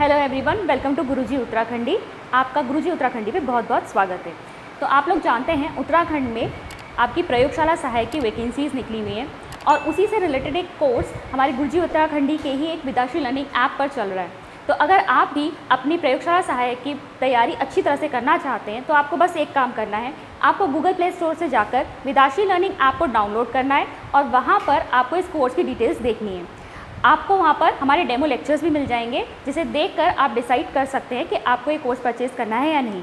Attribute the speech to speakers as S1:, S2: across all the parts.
S1: Hello everyone, welcome to गुरुजी उत्तराखंडी। आपका गुरुजी उत्तराखंडी पे बहुत बहुत स्वागत है। तो आप लोग जानते हैं उत्तराखंड में आपकी प्रयोगशाला सहायक की वैकेंसीज़ निकली हुई हैं और उसी से रिलेटेड एक कोर्स हमारे गुरुजी उत्तराखंडी के ही एक विदाशी लर्निंग ऐप पर चल रहा है। तो अगर आप भी अपनी प्रयोगशाला सहायक की तैयारी अच्छी तरह से करना चाहते हैं तो आपको बस एक काम करना है, आपको गूगल प्ले स्टोर से जाकर विदाशी लर्निंग ऐप को डाउनलोड करना है और वहाँ पर आपको इस कोर्स की डिटेल्स देखनी है। आपको वहाँ पर हमारे डेमो लेक्चर्स भी मिल जाएंगे, जिसे देखकर आप डिसाइड कर सकते हैं कि आपको ये कोर्स परचेज़ करना है या नहीं,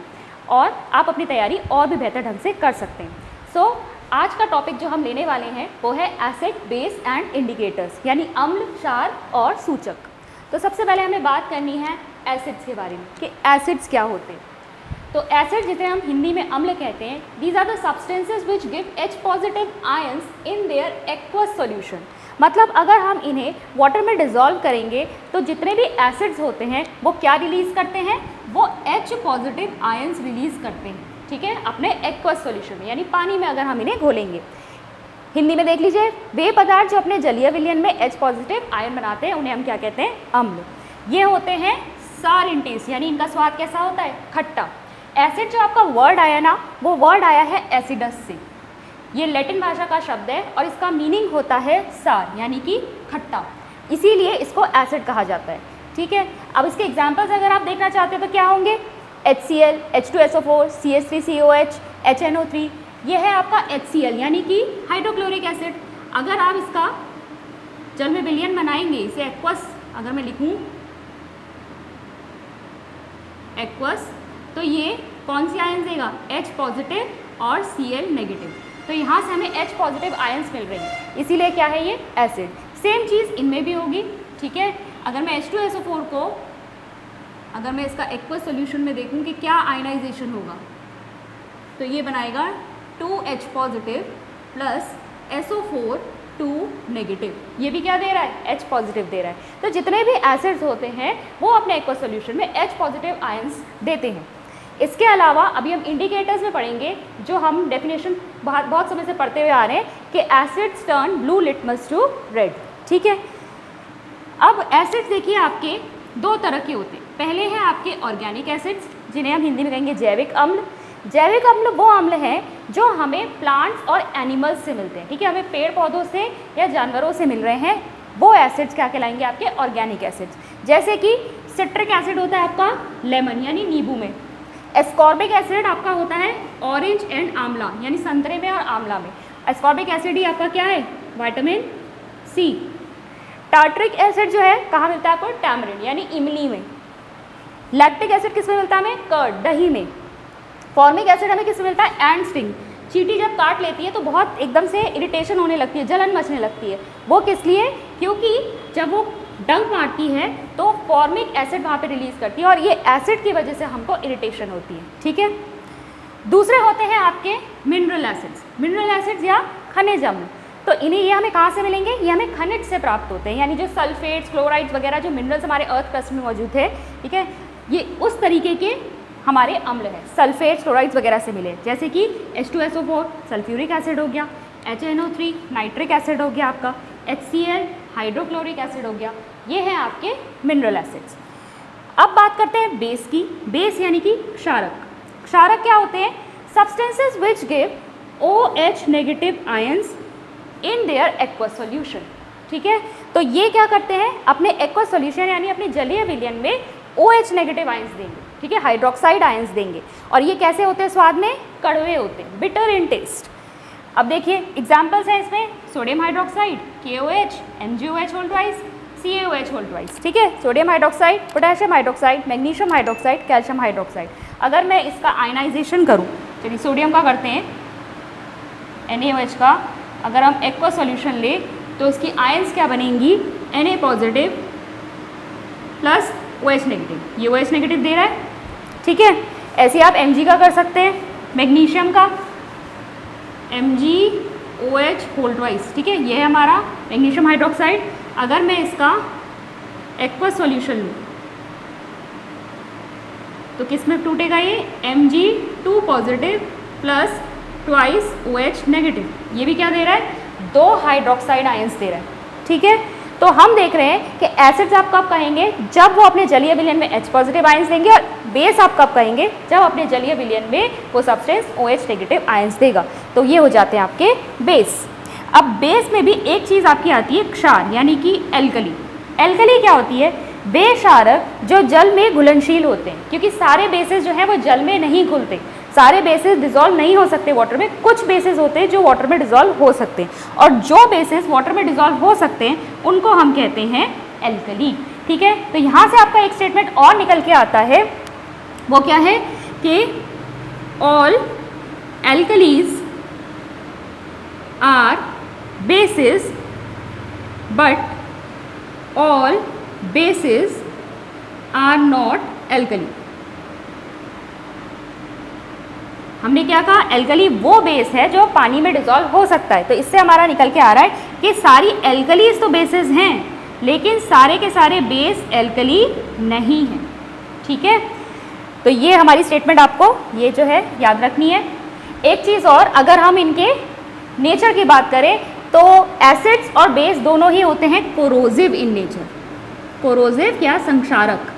S1: और आप अपनी तैयारी और भी बेहतर ढंग से कर सकते हैं। सो आज का टॉपिक जो हम लेने वाले हैं वो है एसिड, बेस एंड इंडिकेटर्स, यानी अम्ल, क्षार और सूचक। तो सबसे पहले हमें बात करनी है एसिड्स के बारे में कि एसिड्स क्या होते हैं। तो एसिड जिसे हम हिंदी में अम्ल कहते हैं, these are the substances which give H positive ions in their aqueous solution. मतलब अगर हम इन्हें वाटर में डिज़ोल्व करेंगे तो जितने भी एसिड्स होते हैं वो क्या रिलीज़ करते हैं, वो H पॉजिटिव आयंस रिलीज़ करते हैं, ठीक है, अपने एक्वस सॉल्यूशन में, यानी पानी में अगर हम इन्हें घोलेंगे। हिंदी में देख लीजिए, वे पदार्थ जो अपने जलीय विलयन में H पॉजिटिव आयन बनाते हैं उन्हें हम क्या कहते हैं, अम्ल। ये होते हैं सार इन टेस्ट, यानी इनका स्वाद कैसा होता है, खट्टा। एसिड जो आपका वर्ड आया ना, वो वर्ड आया है एसिडस से। ये लैटिन भाषा का शब्द है और इसका मीनिंग होता है सार, यानी कि खट्टा, इसीलिए इसको एसिड कहा जाता है, ठीक है। अब इसके एग्जांपल्स अगर आप देखना चाहते हैं तो क्या होंगे, HCl, H2SO4, CH3COH, HNO3। ये है आपका HCl यानी कि हाइड्रोक्लोरिक एसिड। अगर आप इसका जल में विलयन बनाएंगे, इसे एक्वस अगर मैं लिखूँ एक्वस, तो ये कौन सी आयन देगा, H पॉजिटिव और Cl नेगेटिव। तो यहाँ से हमें H पॉजिटिव आयंस मिल रहे हैं, इसीलिए क्या है ये एसिड। सेम चीज़ इनमें भी होगी, ठीक है। अगर मैं H2SO4 को, अगर मैं इसका एक्वस सॉल्यूशन में देखूँ कि क्या आयनाइजेशन होगा, तो ये बनाएगा 2H positive plus SO4 2 negative. ये भी क्या दे रहा है, H पॉजिटिव दे रहा है। तो जितने भी एसिड्स होते हैं वो अपने एक्वस सॉल्यूशन में H पॉजिटिव आयंस देते हैं। इसके अलावा अभी हम इंडिकेटर्स में पढ़ेंगे, जो हम डेफिनेशन बहुत समय से पढ़ते हुए आ रहे हैं कि acids turn blue litmus to red, ठीक है। अब एसिड्स देखिए आपके दो तरह के होते हैं। पहले हैं आपके ऑर्गेनिक एसिड्स, जिन्हें हम हिंदी में कहेंगे जैविक अम्ल। जैविक अम्ल वो अम्ल हैं जो हमें प्लांट्स और एनिमल्स से मिलते हैं, ठीक है, हमें पेड़ पौधों से या जानवरों से मिल रहे हैं, वो एसिड्स क्या कहलाएंगे, आपके ऑर्गेनिक एसिड्स। जैसे कि सिट्रिक एसिड होता है आपका लेमन यानी नींबू में। एस्कॉर्बिक एसिड आपका होता है ऑरेंज एंड आंवला, यानी संतरे में और आंवला में। एस्कॉर्बिक एसिड ही आपका क्या है, विटामिन सी। टार्टरिक एसिड जो है कहाँ मिलता है आपको, टैमरिन यानी इमली में। लैक्टिक एसिड किस में मिलता है हमें, कर्ड, दही में। फॉर्मिक एसिड हमें किस में मिलता है, एंट स्टिंग। चींटी जब काट लेती है तो बहुत एकदम से इरिटेशन होने लगती है, जलन मचने लगती है। वो किस लिए, क्योंकि जब वो डंक मारती है तो फॉर्मिक एसिड वहाँ पे रिलीज़ करती है और ये एसिड की वजह से हमको इरिटेशन होती है, ठीक है। दूसरे होते हैं आपके मिनरल एसिड्स। मिनरल एसिड्स या खनिज अम्ल, तो इन्हें ये हमें कहाँ से मिलेंगे, ये हमें खनिज से प्राप्त होते हैं, यानी जो सल्फेट्स, क्लोराइड्स वगैरह जो मिनरल्स हमारे अर्थ क्रस्ट में मौजूद है, ठीक है, ये उस तरीके के हमारे अम्ल हैं, सल्फेट्स, क्लोराइड्स वगैरह से मिले। जैसे कि H2SO4 सल्फ्यूरिक एसिड हो गया, HNO3 नाइट्रिक एसिड हो गया आपका, HCl हाइड्रोक्लोरिक एसिड हो गया। ये हैं आपके मिनरल एसिड्स। अब बात करते हैं बेस की। बेस यानी कि क्षारक। क्षारक क्या होते हैं, substances which give OH negative ions in their aqueous solution, ठीक है। तो ये क्या करते हैं, अपने एक्वस सॉल्यूशन यानी अपने जलीय विलयन में OH नेगेटिव आयंस देंगे, ठीक है, हाइड्रोक्साइड आयंस देंगे। और ये कैसे होते हैं, स्वाद में कड़वे होते हैं, बिटर इन टेस्ट। अब देखिए एग्जाम्पल्स हैं इसमें, sodium hydroxide KOH, MgOH whole twice, CaOH whole twice, ठीक है। Sodium hydroxide, potassium hydroxide, magnesium hydroxide, calcium hydroxide. अगर मैं इसका आयनाइजेशन करूँ, चलिए सोडियम का करते हैं, NaOH का, अगर हम एक्वस सॉल्यूशन ले तो इसकी आयंस क्या बनेंगी, Na positive plus OH negative. ये OH नेगेटिव दे रहा है, ठीक है। ऐसे आप Mg का कर सकते हैं, मैग्नीशियम का MgOH होल ट्वाइस, ठीक है, ये है हमारा मैग्नीशियम हाइड्रोक्साइड। अगर मैं इसका एक्वस सॉल्यूशन लूँ तो किस में टूटेगा, ये Mg2 positive plus twice OH negative. ये भी क्या दे रहा है, 2 हाइड्रोक्साइड आयंस दे रहा है, ठीक है। तो हम देख रहे हैं कि एसिड्स आप कब कहेंगे, जब वो अपने जलीय विलयन में H पॉजिटिव आयंस देंगे, और बेस आप कब कहेंगे, जब अपने जलीय विलयन में वो सब्सटेंस OH नेगेटिव आयंस देगा। तो ये हो जाते हैं आपके बेस। अब बेस में भी एक चीज़ आपकी आती है क्षार, यानी कि एल्कली। एल्कली क्या होती है, वे क्षारक जो जल में घुलनशील होते हैं, क्योंकि सारे बेसिस जो हैं वो जल में नहीं घुलते, सारे बेसिस डिजोल्व नहीं हो सकते वाटर में, कुछ बेसिस होते हैं जो वाटर में डिजोल्व हो सकते हैं, और जो बेसिस वाटर में डिजोल्व हो सकते हैं उनको हम कहते हैं एल्कली। ठीक है, तो यहाँ से आपका एक स्टेटमेंट और निकल के आता है, वो क्या है कि all alkalis are bases but all bases are not alkali. हमने क्या कहा, एल्कली वो बेस है जो पानी में डिसॉल्व हो सकता है। तो इससे हमारा निकल के आ रहा है कि सारी एल्कलीज तो बेसिस हैं, लेकिन सारे के सारे बेस एल्कली नहीं हैं। ठीक है, तो ये हमारी स्टेटमेंट आपको ये जो है याद रखनी है। एक चीज़ और, अगर हम इनके नेचर की बात करें तो एसिड्स और बेस दोनों ही होते हैं कोरोजिव इन नेचर। कोरोजिव क्या, संक्षारक।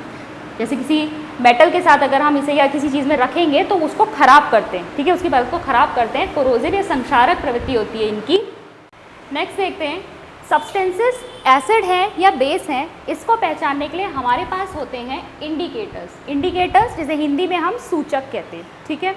S1: जैसे किसी मेटल के साथ अगर हम इसे या किसी चीज़ में रखेंगे तो उसको खराब करते हैं। ठीक है, उसकी परत को खराब करते हैं, कोरोजिव या संक्षारक प्रवृत्ति होती है इनकी। नेक्स्ट देखते हैं, सब्सटेंसेस एसिड है या बेस हैं, इसको पहचानने के लिए हमारे पास होते हैं इंडिकेटर्स। इंडिकेटर्स जिसे हिंदी में हम सूचक कहते हैं। ठीक है,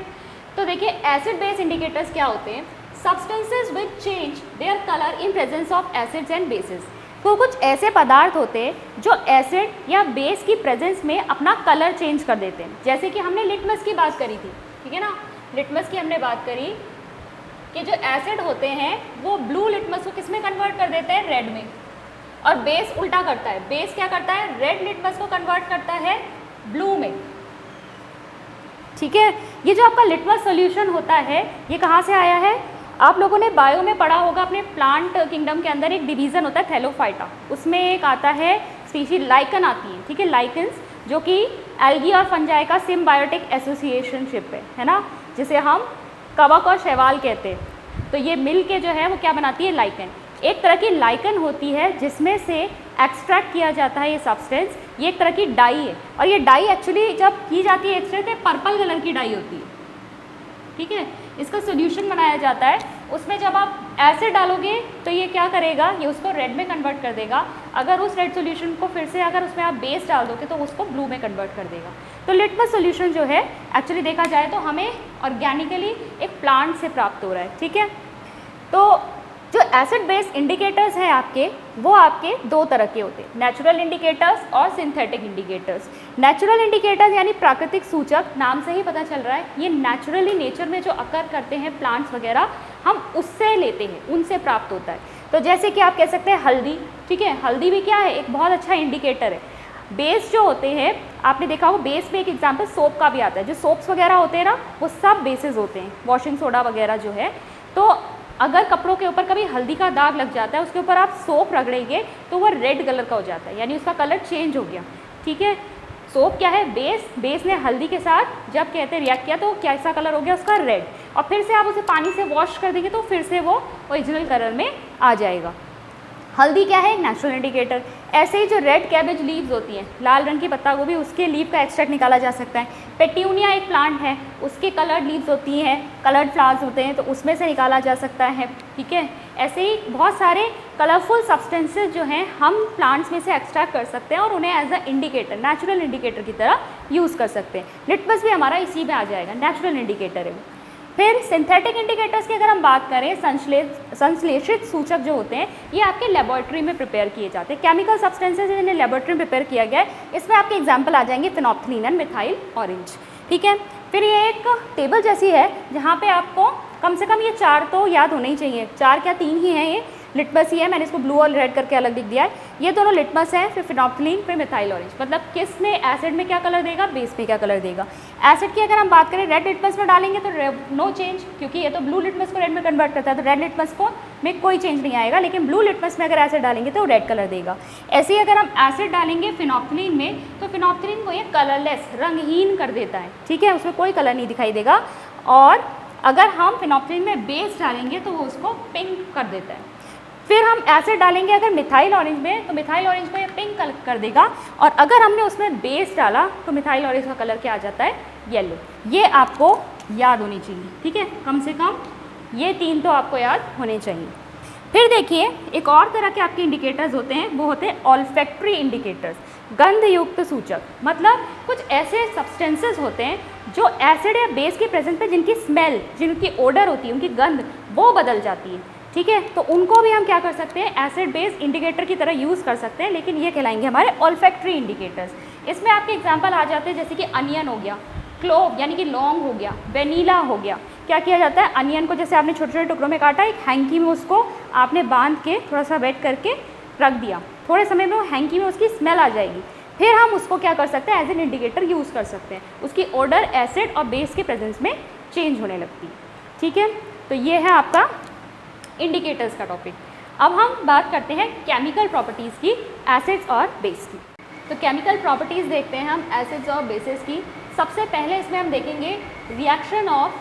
S1: तो देखिए एसिड बेस इंडिकेटर्स क्या होते हैं, substances which change their colour in presence of acids and bases. तो कुछ ऐसे पदार्थ होते हैं जो एसिड या बेस की प्रेजेंस में अपना कलर चेंज कर देते हैं। जैसे कि हमने लिटमस की बात करी थी, ठीक है ना, लिटमस की हमने बात करी कि जो एसिड होते हैं वो ब्लू लिटमस को किस में कन्वर्ट कर देते हैं, रेड में, और बेस उल्टा करता है, बेस क्या करता है, रेड लिटमस को कन्वर्ट करता है ब्लू में। ठीक है, ये जो आपका लिटमस सॉल्यूशन होता है ये कहाँ से आया है, आप लोगों ने बायो में पढ़ा होगा, अपने प्लांट किंगडम के अंदर एक डिवीज़न होता है थैलोफाइटा, उसमें एक आता है स्पीशीज लाइकन आती है। ठीक है, लाइकन्स जो कि एल्गी और फंजाई का सिम्बायोटिक एसोसिएशनशिप है ना, जिसे हम कवक और शैवाल कहते हैं। तो ये मिल के जो है वो क्या बनाती है, लाइकन। एक तरह की लाइकन होती है जिसमें से एक्सट्रैक्ट किया जाता है ये सब्सटेंस। ये एक तरह की डाई है, और ये डाई एक्चुअली जब की जाती है एक्सट्रैक्ट तो पर्पल कलर की डाई होती है। ठीक है, इसका सोल्यूशन बनाया जाता है, उसमें जब आप एसिड डालोगे तो ये क्या करेगा, ये उसको रेड में कन्वर्ट कर देगा। अगर उस रेड सोल्यूशन को फिर से अगर उसमें आप बेस डाल दोगे तो उसको ब्लू में कन्वर्ट कर देगा। तो लिटमस सोल्यूशन जो है एक्चुअली देखा जाए तो हमें ऑर्गेनिकली एक प्लांट से प्राप्त हो रहा है। ठीक है, तो जो एसिड बेस इंडिकेटर्स हैं आपके, वो आपके दो तरह के होते हैं, नेचुरल इंडिकेटर्स और सिंथेटिक इंडिकेटर्स। नेचुरल इंडिकेटर्स यानी प्राकृतिक सूचक, नाम से ही पता चल रहा है ये नेचुरली नेचर में जो अकर करते हैं प्लांट्स वगैरह, हम उससे लेते हैं, उनसे प्राप्त होता है। तो जैसे कि आप कह सकते हैं हल्दी। ठीक है, हल्दी भी क्या है, एक बहुत अच्छा इंडिकेटर है। बेस जो होते हैं आपने देखा हो, बेस में एक एग्जाम्पल सोप का भी आता है। जो सोप्स वगैरह होते हैं ना वो सब बेसिस होते हैं, वॉशिंग सोडा वगैरह जो है। तो अगर कपड़ों के ऊपर कभी हल्दी का दाग लग जाता है, उसके ऊपर आप सोप रगड़ेंगे तो वह रेड कलर का हो जाता है, यानी उसका कलर चेंज हो गया। ठीक है, सोप क्या है, बेस, बेस ने हल्दी के साथ जब कहते हैं रिएक्ट किया तो कैसा कलर हो गया उसका, रेड। और फिर से आप उसे पानी से वॉश कर देंगे तो फिर से वो ओरिजिनल कलर में आ जाएगा। हल्दी क्या है, नेचुरल इंडिकेटर। ऐसे ही जो रेड कैबेज लीव्स होती हैं, लाल रंग की पत्ता गोभी, उसके लीव का एक्सट्रैक्ट निकाला जा सकता है। पेट्यूनिया एक प्लांट है, उसके कलर्ड लीव्स होती हैं, कलर्ड फ्लावर्स होते हैं, तो उसमें से निकाला जा सकता है। ठीक है, ऐसे ही बहुत सारे कलरफुल सब्सटेंसेस जो हैं हम प्लांट्स में से एक्सट्रैक्ट कर सकते हैं और उन्हें as a indicator, natural indicator की तरह यूज़ कर सकते हैं। लिटमस भी हमारा इसी में आ जाएगा, नेचुरल इंडिकेटर है। फिर सिंथेटिक इंडिकेटर्स की अगर हम बात करें, संश्लेषित सूचक जो होते हैं ये आपके लेबोरेटरी में प्रिपेयर किए जाते हैं। केमिकल सब्सटेंसेज जिन्हें लेबोरेटरी में प्रिपेयर किया गया है, इसमें आपके एग्जांपल आ जाएंगे फिनोप्थलीन एंड मिथाइल ऑरेंज। ठीक है, फिर ये एक टेबल जैसी है जहाँ पे आपको कम से कम ये 4 तो याद होने ही चाहिए, 4 क्या 3 ही हैं, ये लिटमस ही है, मैंने इसको ब्लू और रेड करके अलग लिख दिया है। ये दोनों लिटमस है, फिर फिनोप्थलीन, फिर मिथाइल ऑरेंज। मतलब किस में एसिड में क्या कलर देगा, बेस में क्या कलर देगा। एसिड की अगर हम बात करें, रेड लिटमस में डालेंगे तो नो चेंज, क्योंकि ये तो ब्लू लिटमस को रेड में कन्वर्ट करता है, तो रेड लिटमस को में कोई चेंज नहीं आएगा। लेकिन ब्लू लिटमस में अगर एसिड डालेंगे तो रेड कलर देगा। ऐसे ही अगर हम एसिड डालेंगे फिनोप्थलीन में तो फिनोप्थलीन को ये कलरलेस, रंगहीन कर देता है। ठीक है, उसमें कोई कलर नहीं दिखाई देगा। और अगर हम फिनोप्थलीन में बेस डालेंगे तो वो उसको पिंक कर देता है। फिर हम एसिड डालेंगे अगर मिथाइल ऑरेंज में, तो मिथाइल ऑरेंज को ये पिंक कलर कर देगा, और अगर हमने उसमें बेस डाला तो मिथाइल ऑरेंज का कलर क्या आ जाता है, येलो। ये आपको याद होनी चाहिए, ठीक है, कम से कम ये 3 तो आपको याद होने चाहिए। फिर देखिए एक और तरह के आपके इंडिकेटर्स होते हैं, वो होते हैं ऑल्फैक्टरी इंडिकेटर्स, गंध युक्त सूचक। मतलब कुछ ऐसे सब्सटेंसेस होते हैं जो एसिड या बेस की प्रेजेंस पे जिनकी स्मेल, जिनकी ओडर होती है, उनकी गंध वो बदल जाती है, ठीक है, तो उनको भी हम क्या कर सकते हैं, एसिड बेस इंडिकेटर की तरह यूज़ कर सकते हैं, लेकिन ये कहलाएंगे हमारे ऑल्फैक्टरी इंडिकेटर्स। इसमें आपके एग्जाम्पल आ जाते हैं जैसे कि अनियन हो गया, क्लोव यानी कि लौंग हो गया, वेनीला हो गया। क्या किया जाता है, अनियन को जैसे आपने छोटे छोटे टुकड़ों में काटा, एक हैंकी में उसको आपने बांध के थोड़ा सा वेट करके रख दिया, थोड़े समय में वो हैंकी में उसकी स्मेल आ जाएगी, फिर हम उसको क्या कर सकते हैं, एज एन इंडिकेटर यूज़ कर सकते हैं, उसकी ऑर्डर एसिड और बेस के प्रेजेंस में चेंज होने लगती है, ठीक है। तो ये है आपका इंडिकेटर्स का टॉपिक। अब हम बात करते हैं केमिकल प्रॉपर्टीज़ की एसिड्स और बेस की। तो केमिकल प्रॉपर्टीज़ देखते हैं हम एसिड्स और बेसिस की। सबसे पहले इसमें हम देखेंगे reaction of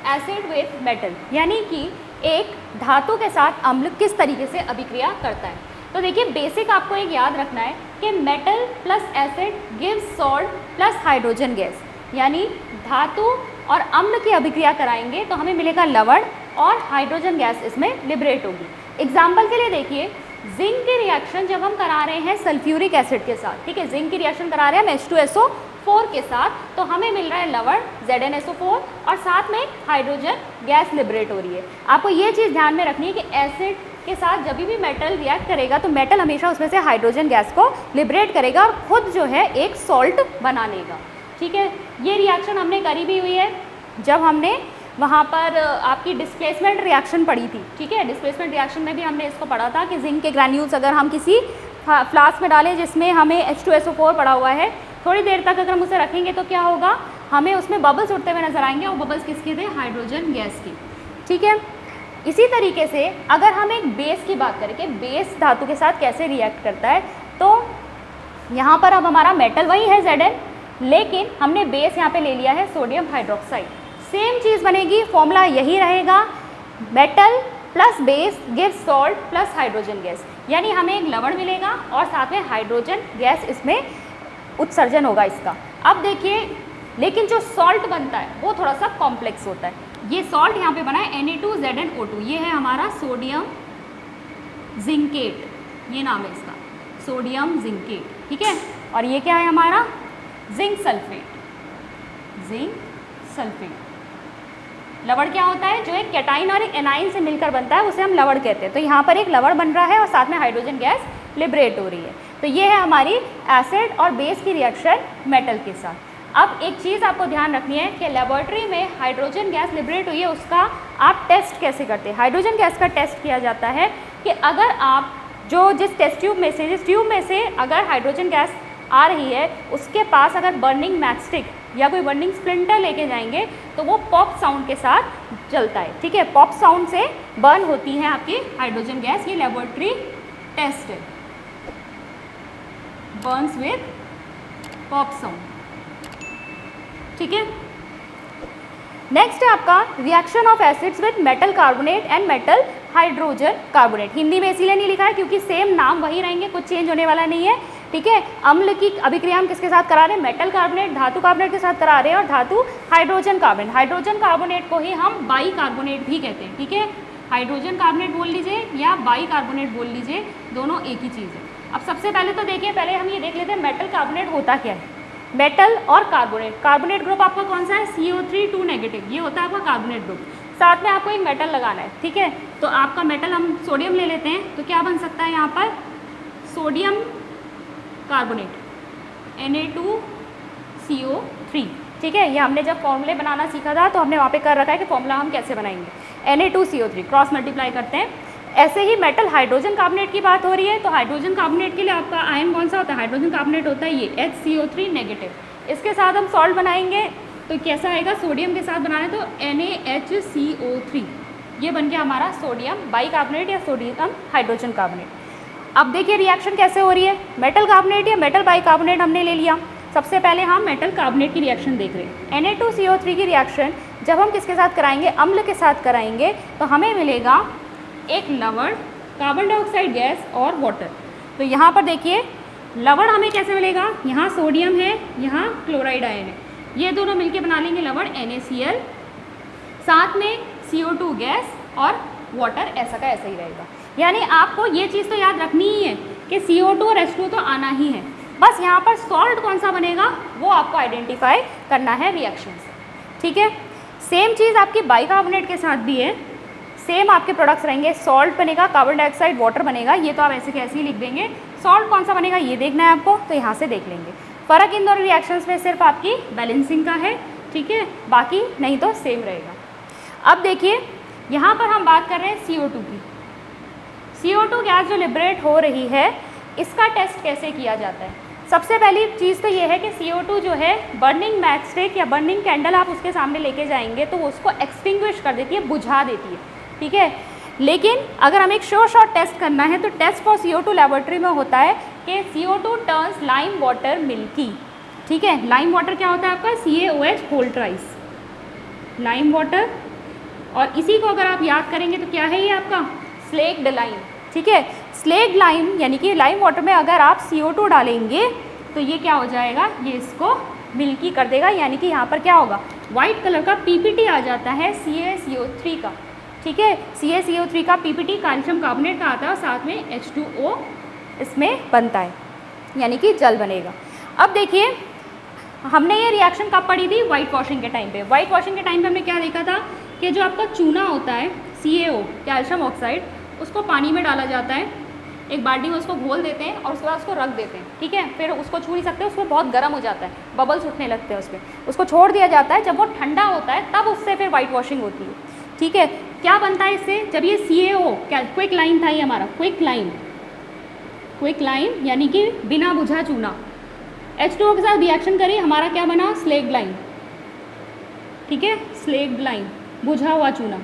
S1: acid with metal, यानी कि एक धातु के साथ अम्ल किस तरीके से अभिक्रिया करता है। तो देखिए बेसिक आपको एक याद रखना है कि metal plus acid gives salt plus hydrogen gas, यानी धातु और अम्ल की अभिक्रिया कराएंगे तो हमें मिलेगा लवण और हाइड्रोजन गैस इसमें लिबरेट होगी। एग्जाम्पल के लिए देखिए जिंक की रिएक्शन जब हम करा रहे हैं सल्फ्यूरिक एसिड के साथ, ठीक है, जिंक की रिएक्शन करा रहे हैं हम H2SO4 के साथ, तो हमें मिल रहा है लवण ZnSO4 और साथ में हाइड्रोजन गैस लिबरेट हो रही है। आपको ये चीज़ ध्यान में रखनी है कि एसिड के साथ जब भी मेटल रिएक्ट करेगा तो मेटल हमेशा उसमें से हाइड्रोजन गैस को लिबरेट करेगा और खुद जो है एक सॉल्ट बना लेगा, ठीक है। ये रिएक्शन हमने करी भी हुई है जब हमने वहाँ पर आपकी डिस्प्लेसमेंट रिएक्शन पढ़ी थी, ठीक है। डिस्प्लेसमेंट रिएक्शन में भी हमने इसको पढ़ा था कि जिंक के ग्रैन्यूल्स अगर हम किसी फ्लास्क में डालें जिसमें हमें H2SO4 पड़ा हुआ है, थोड़ी देर तक अगर हम उसे रखेंगे तो क्या होगा, हमें उसमें बबल्स उठते हुए नजर आएंगे, और बबल्स किसके थे, हाइड्रोजन गैस की, ठीक है। इसी तरीके से अगर हम एक बेस की बात करें कि बेस धातु के साथ कैसे रिएक्ट करता है, तो यहाँ पर अब हमारा मेटल वही है Zn, लेकिन हमने बेस यहाँ पे ले लिया है सोडियम हाइड्रोक्साइड। सेम चीज़ बनेगी, फॉर्मूला यही रहेगा, metal plus base gives salt plus hydrogen gas, यानी हमें एक लवण मिलेगा और साथ में हाइड्रोजन गैस इसमें उत्सर्जन होगा इसका। अब देखिए लेकिन जो सॉल्ट बनता है वो थोड़ा सा कॉम्प्लेक्स होता है। ये सॉल्ट यहाँ पे बना है Na2ZnO2, ये है हमारा सोडियम जिंकेट, ये नाम है इसका, सोडियम जिंकेट, ठीक है। और ये क्या है हमारा जिंक सल्फेट, जिंक सल्फेट। लवण क्या होता है, जो एक कैटाइन और एक एनाइन से मिलकर बनता है उसे हम लवण कहते हैं। तो यहाँ पर एक लवण बन रहा है और साथ में हाइड्रोजन गैस लिबरेट हो रही है। तो ये है हमारी एसिड और बेस की रिएक्शन मेटल के साथ। अब एक चीज़ आपको ध्यान रखनी है कि लेबोरेटरी में हाइड्रोजन गैस लिबरेट हुई है, उसका आप टेस्ट कैसे करते हैं। हाइड्रोजन गैस का टेस्ट किया जाता है कि अगर आप जो जिस टेस्ट ट्यूब में से, जिस ट्यूब में से अगर हाइड्रोजन गैस आ रही है उसके पास अगर बर्निंग मैचस्टिक या कोई बर्निंग स्प्लिंटर लेके जाएंगे तो वो पॉप साउंड के साथ जलता है, ठीक है। पॉप साउंड से बर्न होती है आपकी हाइड्रोजन गैस। ये लेबोरेटरी टेस्ट है, बर्न्स विद पॉप साउंड, ठीक है। नेक्स्ट है आपका reaction of acids with metal carbonate and metal hydrogen carbonate. Hindi में इसीलिए नहीं लिखा है क्योंकि सेम नाम वही रहेंगे, कुछ चेंज होने वाला नहीं है, ठीक है। अम्ल की अभिक्रिया हम किसके साथ करा रहे हैं, मेटल कार्बोनेट धातु कार्बोनेट के साथ करा रहे हैं, और धातु हाइड्रोजन कार्बोनेट। हाइड्रोजन कार्बोनेट को ही हम बाई कार्बोनेट भी कहते हैं, ठीक है। हाइड्रोजन कार्बोनेट बोल लीजिए या बाई कार्बोनेट बोल लीजिए, दोनों एक ही चीज़ है। अब सबसे पहले तो देखिए, पहले हम ये देख लेते हैं मेटल कार्बोनेट होता क्या है। मेटल और कार्बोनेट, कार्बोनेट ग्रुप आपका कौन सा है, CO3 2 नेगेटिव, ये होता है आपका कार्बोनेट ग्रुप। साथ में आपको एक मेटल लगाना है, ठीक है। तो आपका मेटल हम सोडियम ले लेते हैं, तो क्या बन सकता है यहाँ पर, सोडियम कार्बोनेट Na2CO3, ठीक है। ये हमने जब फॉर्मूले बनाना सीखा था तो हमने वहाँ पे कर रखा है कि फॉर्मूला हम कैसे बनाएंगे। Na2CO3 क्रॉस मल्टीप्लाई करते हैं। ऐसे ही मेटल हाइड्रोजन कार्बोनेट की बात हो रही है, तो हाइड्रोजन कार्बोनेट के लिए आपका आयन कौन सा होता है, हाइड्रोजन कार्बोनेट होता है ये HCO3 नेगेटिव। इसके साथ हम सॉल्ट बनाएंगे तो कैसा आएगा, सोडियम के साथ बनाना है तो NaHCO3, ये बन गया हमारा सोडियम बाई कार्बोनेट या सोडियम हाइड्रोजन कार्बोनेट। अब देखिए रिएक्शन कैसे हो रही है, मेटल कार्बोनेट या मेटल बाई कार्बोनेट हमने ले लिया। सबसे पहले हम मेटल कार्बोनेट की रिएक्शन देख रहे हैं। Na2CO3 की रिएक्शन जब हम किसके साथ कराएंगे, अम्ल के साथ कराएंगे, तो हमें मिलेगा एक लवण कार्बन डाइऑक्साइड गैस और वाटर। तो यहाँ पर देखिए लवण हमें कैसे मिलेगा, यहाँ सोडियम है, यहाँ क्लोराइड आयन है, ये दोनों मिलके बना लेंगे लवण NaCl, साथ में CO2 गैस और वाटर ऐसा का ऐसा ही रहेगा। यानी आपको ये चीज़ तो याद रखनी ही है कि CO2 और H2 तो आना ही है, बस यहाँ पर सॉल्ट कौन सा बनेगा वो आपको आइडेंटिफाई करना है रिएक्शन से, ठीक है। सेम चीज़ आपकी बाइकार्बोनेट के साथ भी है, सेम आपके प्रोडक्ट्स रहेंगे, सॉल्ट बनेगा, कार्बन डाइऑक्साइड वाटर बनेगा, ये तो आप ऐसे के ऐसे ही लिख देंगे। सॉल्ट कौन सा बनेगा ये देखना है आपको, तो यहाँ से देख लेंगे। फ़र्क इन दोनों रिएक्शंस में सिर्फ आपकी बैलेंसिंग का है, ठीक है, बाकी नहीं तो सेम रहेगा। अब देखिए यहाँ पर हम बात कर रहे हैं CO2 की। CO2 गैस जो लिबरेट हो रही है इसका टेस्ट कैसे किया जाता है। सबसे पहली चीज़ तो ये है कि CO2 जो है बर्निंग मैच स्टिक या बर्निंग कैंडल आप उसके सामने लेके जाएंगे तो वो उसको एक्सटिंग्विश कर देती है, बुझा देती है, ठीक है। लेकिन अगर हमें एक शॉर्ट टेस्ट करना है तो टेस्ट फॉर CO2 लेबोरेटरी में होता है कि CO2 turns lime water milky, ठीक है। लाइम वाटर क्या होता है आपका CaOH होल ट्राइस, लाइम वाटर, और इसी को अगर आप याद करेंगे तो क्या है ये आपका स्लेक्ड लाइम, ठीक है। स्लेक्ड लाइम यानी कि लाइम वाटर में अगर आप CO2 डालेंगे तो ये क्या हो जाएगा, ये इसको मिल्की कर देगा, यानी कि यहाँ पर क्या होगा वाइट कलर का PPT आ जाता है CaCO3 का, ठीक है। CaCO3 का PPT कैल्शियम कार्बोनेट का आता है और साथ में H2O इसमें बनता है, यानी कि जल बनेगा। अब देखिए हमने ये रिएक्शन कब पढ़ी थी, वाइट वॉशिंग के टाइम पे। वाइट वॉशिंग के टाइम पे हमने क्या देखा था कि जो आपका चूना होता है CaO कैल्शियम ऑक्साइड, उसको पानी में डाला जाता है, एक बाल्टी में उसको घोल देते हैं और उसके बाद उसको रख देते हैं, ठीक है। फिर उसको छू नहीं सकते, उसको बहुत गर्म हो जाता है, बबल्स उठने लगते हैं उसमें, उसको छोड़ दिया जाता है। जब वो ठंडा होता है तब उससे फिर वाइट वॉशिंग होती है, ठीक है। क्या बनता है इससे, जब ये CaO क्या क्विक लाइन था, ये हमारा क्विक लाइन यानी कि बिना बुझा चूना H2O के साथ रिएक्शन करी, हमारा क्या बना स्लेक्ड लाइन, ठीक है, स्लेक्ड लाइन बुझा हुआ चूना।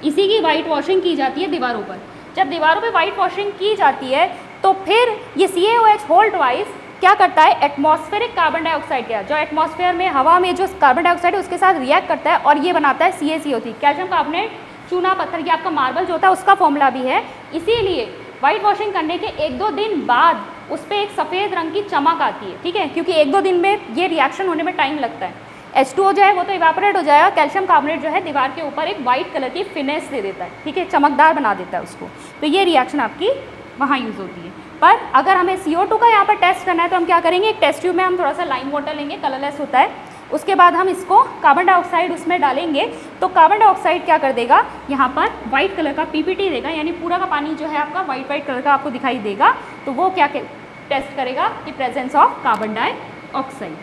S1: इसी की वाइट वॉशिंग की जाती है दीवारों पर। जब दीवारों पे वाइट वॉशिंग की जाती है तो फिर ये CaOH होल ट्वाइस क्या करता है, एटमॉस्फेरिक कार्बन डाइऑक्साइड का, जो एटमॉस्फेयर में हवा में जो कार्बन डाइऑक्साइड है उसके साथ रिएक्ट करता है और ये बनाता है CaCO3 कैल्शियम कार्बोनेट, चूना पत्थर, ये आपका मार्बल जो होता है उसका फॉर्मूला भी है। इसीलिए वाइट वॉशिंग करने के 1-2 दिन बाद उस पर एक सफ़ेद रंग की चमक आती है, ठीक है, क्योंकि 1-2 दिन में ये रिएक्शन होने में टाइम लगता है। H2O जो है वो तो इवापोरेट हो जाएगा, कैल्शियम कार्बोनेट जो है दीवार के ऊपर एक वाइट कलर की फिनेस दे देता है, ठीक है, चमकदार बना देता है उसको। तो ये रिएक्शन आपकी वहाँ यूज़ होती है। पर अगर हमें CO2 का यहाँ पर टेस्ट करना है तो हम क्या करेंगे, एक टेस्ट ट्यूब में हम थोड़ा सा लाइम वाटर लेंगे, कलरलेस होता है, उसके बाद हम इसको कार्बन डाइऑक्साइड उसमें डालेंगे तो कार्बन डाइऑक्साइड क्या कर देगा, यहाँ पर वाइट कलर का PPT देगा, यानी पूरा का पानी जो है आपका वाइट कलर का आपको दिखाई देगा। तो वो क्या टेस्ट करेगा कि प्रेजेंस ऑफ कार्बन डाइऑक्साइड।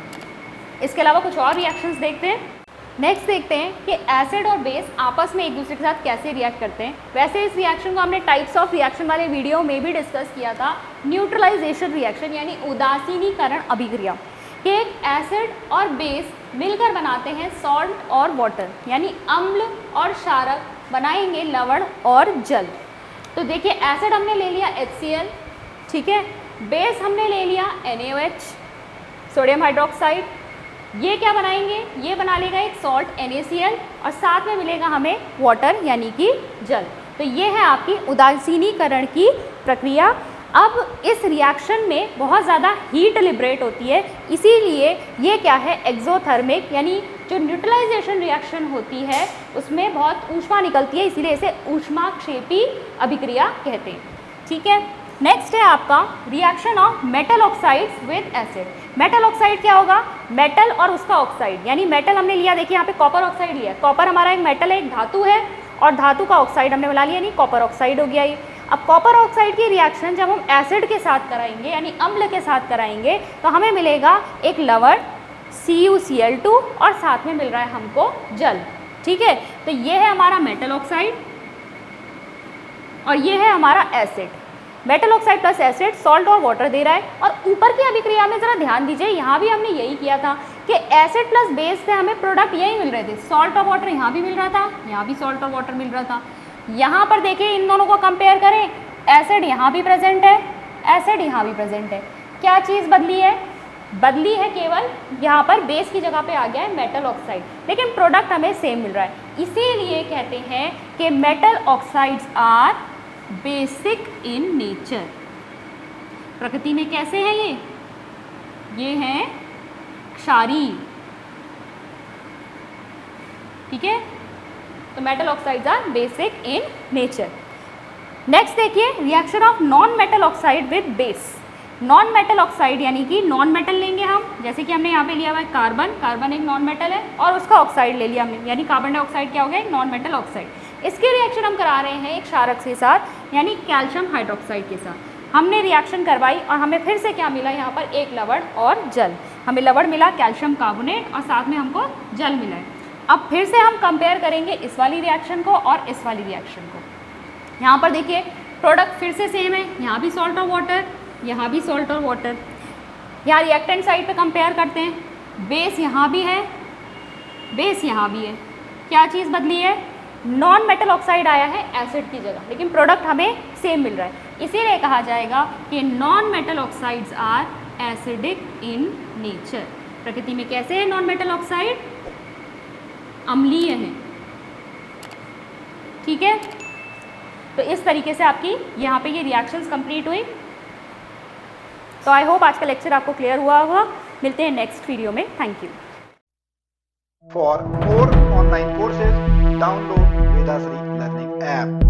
S1: इसके अलावा कुछ और रिएक्शंस देखते हैं। नेक्स्ट देखते हैं कि एसिड और बेस आपस में एक दूसरे के साथ कैसे रिएक्ट करते हैं। वैसे इस रिएक्शन को हमने टाइप्स ऑफ रिएक्शन वाले वीडियो में भी डिस्कस किया था। न्यूट्रलाइजेशन रिएक्शन यानी उदासीनीकरण अभिक्रिया, कि एक एसिड और बेस मिलकर बनाते हैं सॉल्ट और वाटर, यानी अम्ल और क्षारक बनाएंगे लवण और जल। तो देखिए एसिड हमने ले लिया HCl, ठीक है, बेस हमने ले लिया NaOH सोडियम हाइड्रोक्साइड, ये क्या बनाएंगे, ये बना लेगा एक सॉल्ट NaCl और साथ में मिलेगा हमें वाटर यानी कि जल। तो ये है आपकी उदासीनीकरण की प्रक्रिया। अब इस रिएक्शन में बहुत ज़्यादा हीट लिबरेट होती है, इसीलिए ये क्या है एक्सोथर्मिक, यानी जो न्यूट्रलाइजेशन रिएक्शन होती है उसमें बहुत ऊष्मा निकलती है, इसीलिए इसे ऊष्माक्षेपी अभिक्रिया कहते हैं, ठीक है। नेक्स्ट है आपका reaction of metal oxides with acid. Metal oxide क्या होगा, मेटल और उसका ऑक्साइड, यानी मेटल हमने लिया, देखिए यहाँ पे कॉपर ऑक्साइड लिया, कॉपर हमारा एक मेटल है, एक धातु है, और धातु का ऑक्साइड हमने बना लिया, यानी कॉपर ऑक्साइड हो गया ये। अब कॉपर ऑक्साइड की रिएक्शन जब हम एसिड के साथ कराएंगे यानी अम्ल के साथ कराएंगे तो हमें मिलेगा एक लवण CuCl2 और साथ में मिल रहा है हमको जल, ठीक है। तो ये है हमारा मेटल ऑक्साइड और ये है हमारा acid. Metal oxide plus acid salt और वाटर दे रहा है। और ऊपर की अभिक्रिया में ज़रा ध्यान दीजिए, यहाँ भी हमने यही किया था कि एसिड प्लस बेस से हमें प्रोडक्ट यही मिल रहे थे, सॉल्ट और वाटर यहाँ भी मिल रहा था, यहाँ भी सॉल्ट और वाटर मिल रहा था। यहाँ पर देखिए इन दोनों को कंपेयर करें, एसिड यहाँ भी प्रेजेंट है, एसिड यहाँ भी प्रेजेंट है। क्या चीज़ बदली है, बदली है केवल यहाँ पर बेस की जगह पे आ गया है मेटल ऑक्साइड, लेकिन प्रोडक्ट हमें सेम मिल रहा है। इसीलिए कहते हैं कि metal oxides are basic in nature. प्रकृति में कैसे हैं ये हैं क्षारीय, ठीक है। तो metal oxides are basic in nature. Next देखिए reaction of non metal oxide with base. Non metal oxide यानी कि नॉन मेटल लेंगे हम, जैसे कि हमने यहाँ पे लिया हुआ है कार्बन, कार्बन एक नॉन मेटल है, और उसका ऑक्साइड ले लिया हमने, यानी कार्बन डाइऑक्साइड क्या हो गया, एक नॉन मेटल ऑक्साइड। इसकी रिएक्शन हम करा रहे हैं एक क्षारक के साथ यानी कैल्शियम हाइड्रोक्साइड के साथ। हमने रिएक्शन करवाई और हमें फिर से क्या मिला, यहाँ पर एक लवण और जल। हमें लवण मिला कैल्शियम कार्बोनेट और साथ में हमको जल मिला है। अब फिर से हम कंपेयर करेंगे इस वाली रिएक्शन को और इस वाली रिएक्शन को। यहाँ पर देखिए प्रोडक्ट फिर से सेम है, यहाँ भी सॉल्ट और वाटर, यहाँ भी सॉल्ट और वाटर। यहाँ रिएक्टेंट साइड पे कंपेयर करते हैं, बेस यहाँ भी है, बेस यहाँ भी है। क्या चीज़ बदली है, नॉन मेटल ऑक्साइड आया है एसिड की जगह, लेकिन प्रोडक्ट हमें सेम मिल रहा है। इसीलिए कहा जाएगा कि non metal oxides are acidic in nature. प्रकृति में कैसे है नॉन मेटल ऑक्साइड, अम्लीय है, ठीक है। तो इस तरीके से आपकी यहाँ पे ये रिएक्शंस कंप्लीट हुई। तो आई होप आज का लेक्चर आपको क्लियर हुआ होगा। मिलते हैं नेक्स्ट वीडियो में। Thank you.
S2: For more online courses, download Vedasri Learning app.